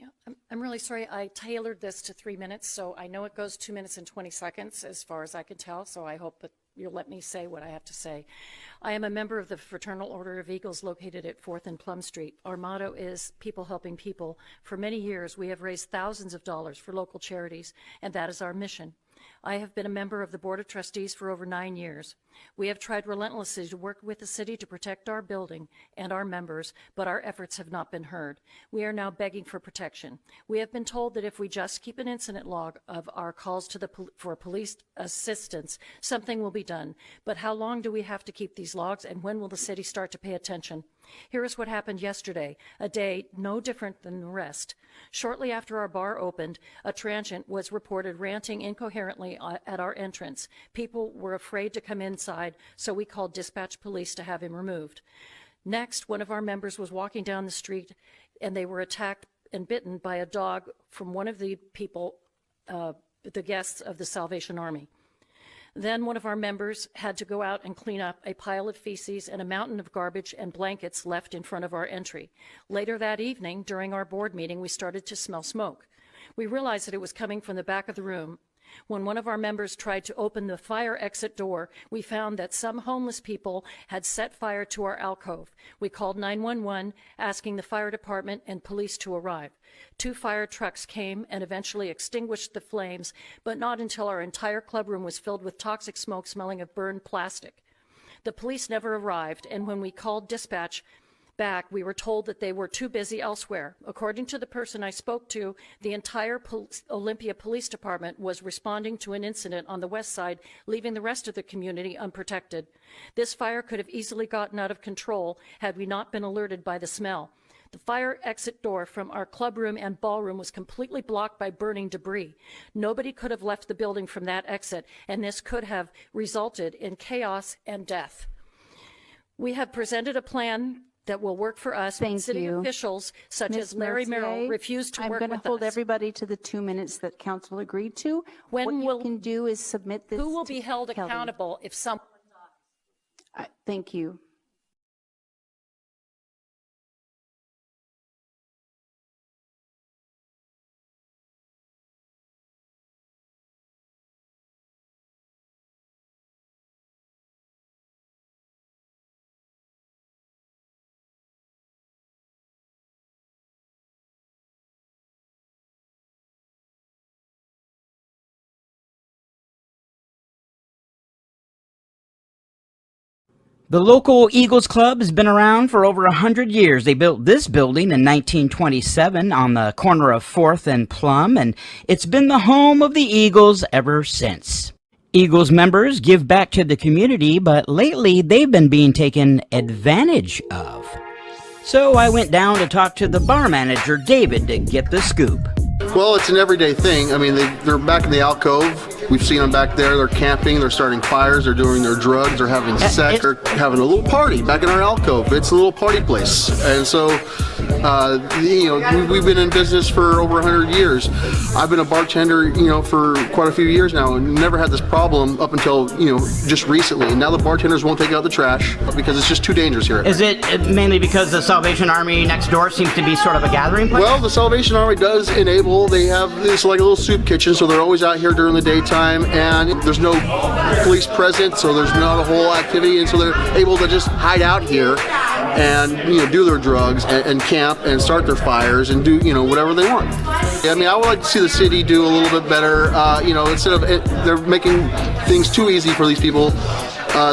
Yeah, I'm really sorry. I tailored this to 3 minutes, so I know it goes 2 minutes and 20 seconds as far as I can tell, so I hope that you'll let me say what I have to say. I am a member of the Fraternal Order of Eagles located at 4th and Plum Street. Our motto is people helping people. For many years, we have raised thousands of dollars for local charities, and that is our mission. I have been a member of the Board of Trustees for over 9 years. We have tried relentlessly to work with the city to protect our building and our members, but our efforts have not been heard. We are now begging for protection. We have been told that if we just keep an incident log of our calls to for police assistance, something will be done. But how long do we have to keep these logs, and when will the city start to pay attention? Here is what happened yesterday, a day no different than the rest. Shortly after our bar opened, a transient was reported ranting incoherently at our entrance. People were afraid to come inside, so we called dispatch police to have him removed. Next, one of our members was walking down the street, and they were attacked and bitten by a dog from one of the people, the guests of the Salvation Army. Then one of our members had to go out and clean up a pile of feces and a mountain of garbage and blankets left in front of our entry. Later that evening, during our board meeting, we started to smell smoke. We realized that it was coming from the back of the room. When one of our members tried to open the fire exit door, we found that some homeless people had set fire to our alcove. We called 911, asking the fire department and police to arrive. 2 fire trucks came and eventually extinguished the flames, but not until our entire clubroom was filled with toxic smoke smelling of burned plastic. The police never arrived, and when we called dispatch back, we were told that they were too busy elsewhere. According to the person I spoke to, the entire Olympia Police Department was responding to an incident on the west side, leaving the rest of the community unprotected. This fire could have easily gotten out of control had we not been alerted by the smell. The fire exit door from our clubroom and ballroom was completely blocked by burning debris. Nobody could have left the building from that exit, and this could have resulted in chaos and death. We have presented a plan that will work for us. Thank city you. officials such Ms. as Larry Mercier, Merrill refused to work with us. I'm going to hold everybody to the 2 minutes that council agreed to. What you can do is submit this. Who will be held Kelly. accountable if someone dies? Thank you. The local Eagles Club has been around for over 100 years. They built this building in 1927 on the corner of 4th and Plum, and it's been the home of the Eagles ever since. Eagles members give back to the community, but lately they've been being taken advantage of. So I went down to talk to the bar manager, David, to get the scoop. Well, it's an everyday thing. I mean, they're back in the alcove. We've seen them back there. They're camping. They're starting fires. They're doing their drugs. They're having sex. They're having a little party back in our alcove. It's a little party place. And so, we've been in business for over 100 years. I've been a bartender, for quite a few years now, and never had this problem up until, just recently. And now the bartenders won't take out the trash because it's just too dangerous here. Is it mainly because the Salvation Army next door seems to be sort of a gathering place? Well, the Salvation Army does enable. They have this like a little soup kitchen, so they're always out here during the daytime, and there's no police present, so there's not a whole activity, and so they're able to just hide out here and do their drugs and camp and start their fires and do whatever they want. I mean, I would like to see the city do a little bit better. Instead of they're making things too easy for these people.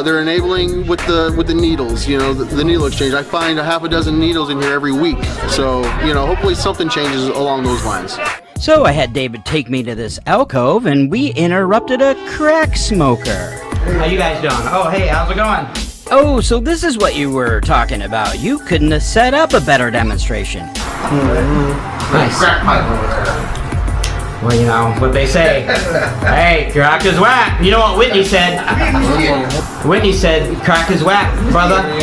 They're enabling with the needles, the needle exchange. I find a half a dozen needles in here every week. So, hopefully something changes along those lines. So I had David take me to this alcove, and we interrupted a crack smoker. How you guys doing? Oh, hey, how's it going? Oh, so this is what you were talking about. You couldn't have set up a better demonstration. Nice. Crack pipe. Well, what they say. Hey, crack is whack. You know what Whitney said? Whitney said, crack is whack, brother. I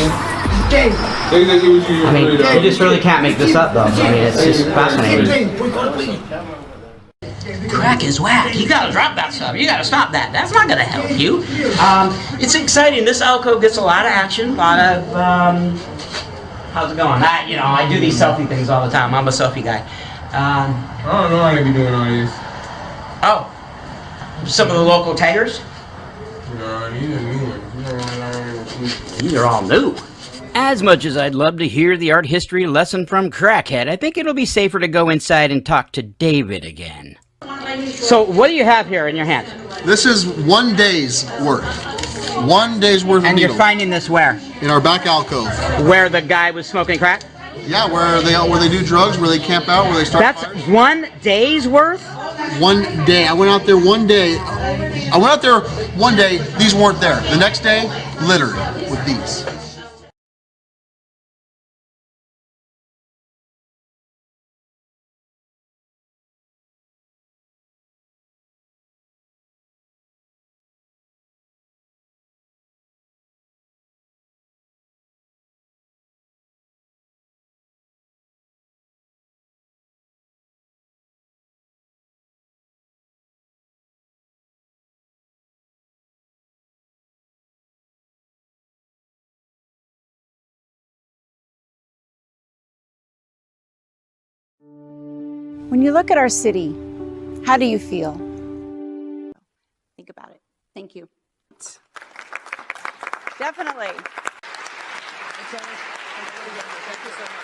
mean, you just really can't make this up, though. I mean, it's just fascinating. Crack is whack. You gotta drop that stuff. You gotta stop that. That's not gonna help you. It's exciting. This alcove gets a lot of action, a lot of, how's it going? I do these selfie things all the time. I'm a selfie guy. I don't know how they be doing all this. Oh, some of the local taters? No, these are new ones. You don't want to learn. These are all new. As much as I'd love to hear the art history lesson from Crackhead, I think it'll be safer to go inside and talk to David again. So what do you have here in your hand? This is 1 day's worth. 1 day's worth of And needles. you're finding this where? In our back alcove. Where the guy was smoking crack? Yeah, where they do drugs, where they camp out, where they start That's fires. 1 day's worth? 1 day. I went out there 1 day. I went out there 1 day. These weren't there. The next day, littered with these. When you look at our city, how do you feel? Think about it. Thank you. Definitely. Thank you so much.